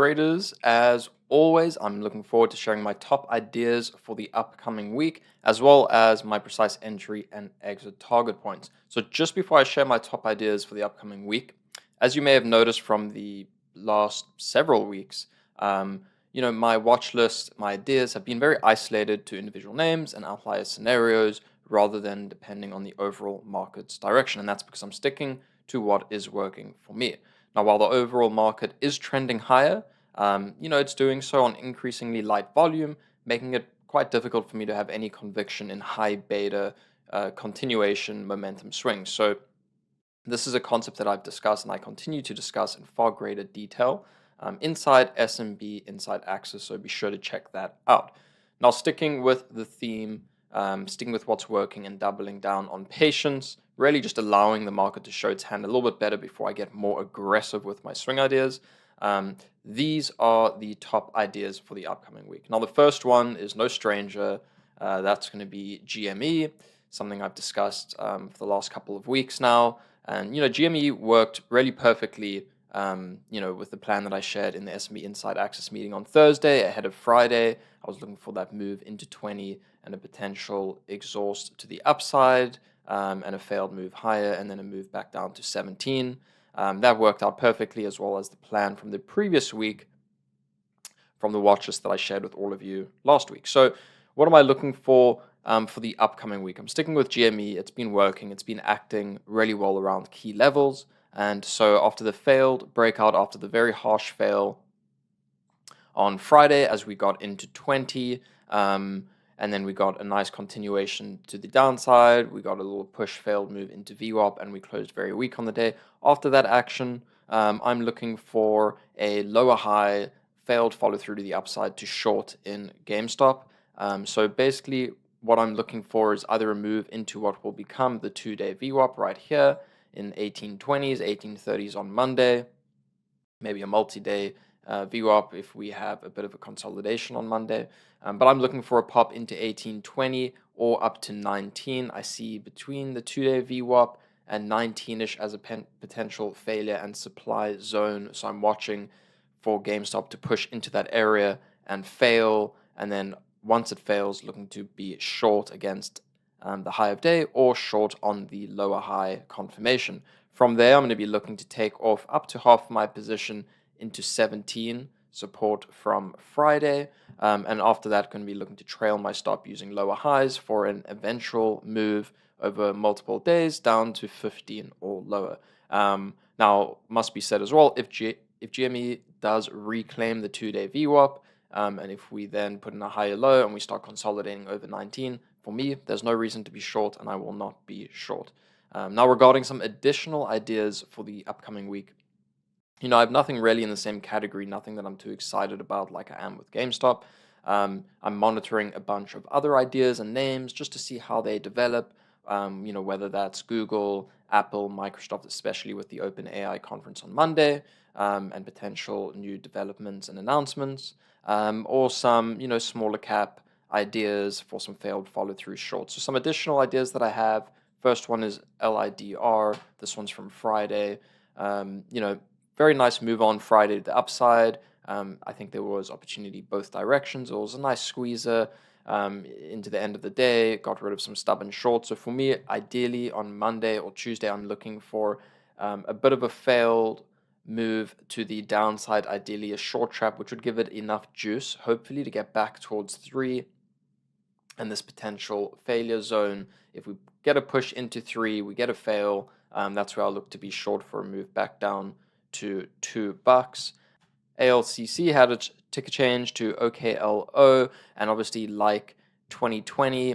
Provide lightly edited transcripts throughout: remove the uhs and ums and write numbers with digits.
traders, as always, I'm looking forward to sharing my top ideas for the upcoming week, as well as my precise entry and exit target points. So, just before I share my top ideas for the upcoming week, as you may have noticed from the last several weeks, my watch list, my ideas have been very isolated to individual names and outlier scenarios rather than depending on the overall market's direction. And that's because I'm sticking to what is working for me. Now, while the overall market is trending higher, it's doing so on increasingly light volume, making it quite difficult for me to have any conviction in high beta continuation momentum swings. So, this is a concept that I've discussed and I continue to discuss in far greater detail inside SMB, inside Axis. So, be sure to check that out. Now, sticking with the theme, sticking with what's working and doubling down on patience, really just allowing the market to show its hand a little bit better before I get more aggressive with my swing ideas. These are the top ideas for the upcoming week. Now, the first one is no stranger. That's going to be GME, something I've discussed for the last couple of weeks now. And, GME worked really perfectly, with the plan that I shared in the SME Inside Access meeting on Thursday ahead of Friday. I was looking for that move into 20 and a potential exhaust to the upside, and a failed move higher, and then a move back down to 17. That worked out perfectly, as well as the plan from the previous week from the watch list that I shared with all of you last week. So, what am I looking for the upcoming week? I'm sticking with GME. It's been working. It's been acting really well around key levels. And so, after the failed breakout, after the very harsh fail on Friday, as we got into 20, and then we got a nice continuation to the downside. We got a little push failed move into VWAP, and we closed very weak on the day. After that action, I'm looking for a lower high failed follow through to the upside to short in GameStop. So basically, what I'm looking for is either a move into what will become the 2-day VWAP right here in 1820s, 1830s on Monday, maybe a multi-day VWAP if we have a bit of a consolidation on Monday. But I'm looking for a pop into 1820 or up to 19. I see between the 2-day VWAP and 19-ish as a potential failure and supply zone. So I'm watching for GameStop to push into that area and fail. And then once it fails, looking to be short against the high of day or short on the lower high confirmation. From there, I'm going to be looking to take off up to half my position into 17 support from Friday, and after that going to be looking to trail my stop using lower highs for an eventual move over multiple days down to 15 or lower. Now, must be said as well, if GME does reclaim the 2-day VWAP, and if we then put in a higher low and we start consolidating over 19, for me, there's no reason to be short, and I will not be short. Now, regarding some additional ideas for the upcoming week, I have nothing really in the same category, nothing that I'm too excited about like I am with GameStop. I'm monitoring a bunch of other ideas and names just to see how they develop, whether that's Google, Apple, Microsoft, especially with the OpenAI conference on Monday, and potential new developments and announcements, or some, smaller cap ideas for some failed follow-through shorts. So some additional ideas that I have. First one is LIDR. This one's from Friday. Very nice move on Friday to the upside. I think there was opportunity both directions. It was a nice squeezer into the end of the day. Got rid of some stubborn shorts. So for me, ideally on Monday or Tuesday, I'm looking for a bit of a failed move to the downside, ideally a short trap, which would give it enough juice, hopefully, to get back towards 3 and this potential failure zone. If we get a push into 3, we get a fail, that's where I'll look to be short for a move back down to $2. ALCC had a ticker change to OKLO, and obviously, like 2020,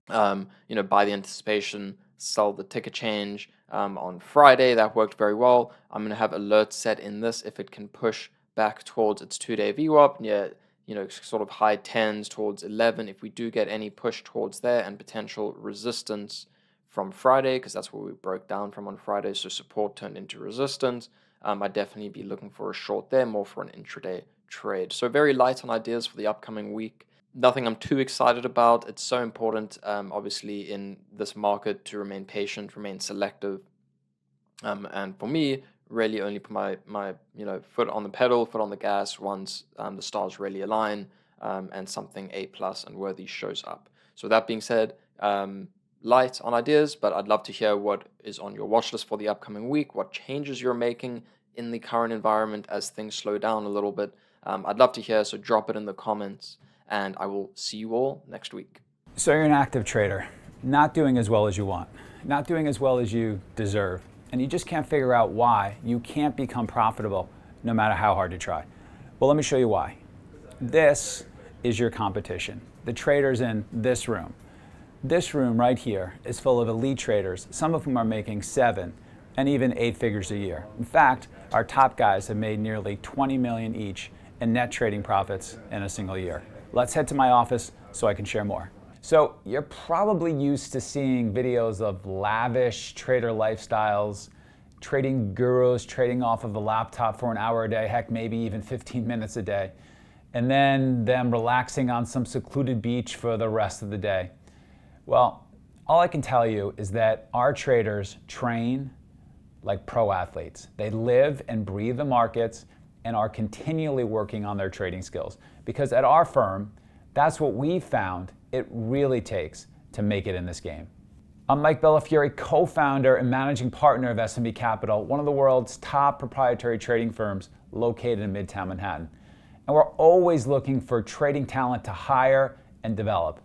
by the anticipation, sell the ticker change on Friday. That worked very well. I'm going to have alerts set in this if it can push back towards its 2-day VWAP near, sort of high 10s towards 11. If we do get any push towards there and potential resistance from Friday, because that's where we broke down from on Friday, so support turned into resistance, I'd definitely be looking for a short there, more for an intraday trade. So very light on ideas for the upcoming week. Nothing I'm too excited about. It's so important, obviously, in this market to remain patient, remain selective, and for me, really only put my foot on the pedal, foot on the gas once the stars really align, and something A plus and worthy shows up. So that being said, light on ideas, but I'd love to hear what is on your watch list for the upcoming week, what changes you're making in the current environment as things slow down a little bit. I'd love to hear, so drop it in the comments, and I will see you all next week. So you're an active trader, not doing as well as you want, not doing as well as you deserve, and you just can't figure out why you can't become profitable no matter how hard you try. Well, let me show you why. This is your competition. The traders in this room. This room right here is full of elite traders, some of whom are making 7 and even 8 figures a year. In fact, our top guys have made nearly 20 million each in net trading profits in a single year. Let's head to my office so I can share more. So you're probably used to seeing videos of lavish trader lifestyles, trading gurus trading off of a laptop for an hour a day, heck, maybe even 15 minutes a day, and then them relaxing on some secluded beach for the rest of the day. Well, all I can tell you is that our traders train like pro athletes. They live and breathe the markets and are continually working on their trading skills. Because at our firm, that's what we found it really takes to make it in this game. I'm Mike Bellafiore, co-founder and managing partner of SMB Capital, one of the world's top proprietary trading firms located in Midtown Manhattan. And we're always looking for trading talent to hire and develop.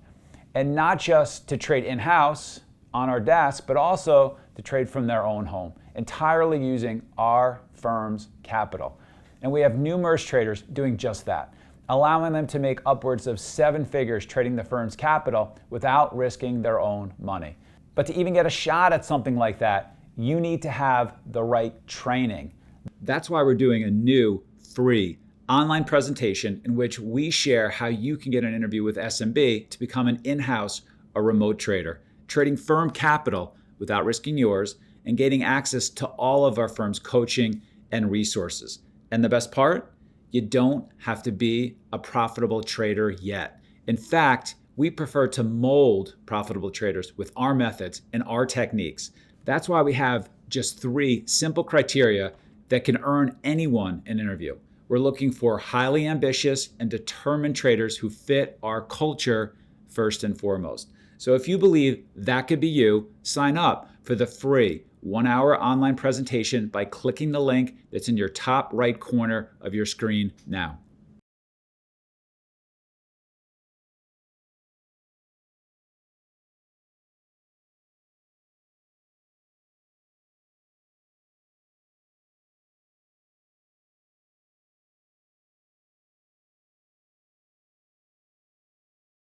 And not just to trade in-house on our desk, but also to trade from their own home, entirely using our firm's capital. And we have numerous traders doing just that, allowing them to make upwards of 7 figures trading the firm's capital without risking their own money. But to even get a shot at something like that, you need to have the right training. That's why we're doing a new free online presentation in which we share how you can get an interview with SMB to become an in-house or remote trader, trading firm capital without risking yours and gaining access to all of our firm's coaching and resources. And the best part, you don't have to be a profitable trader yet. In fact, we prefer to mold profitable traders with our methods and our techniques. That's why we have just 3 simple criteria that can earn anyone an interview. We're looking for highly ambitious and determined traders who fit our culture first and foremost. So if you believe that could be you, sign up for the free 1-hour online presentation by clicking the link that's in your top right corner of your screen now.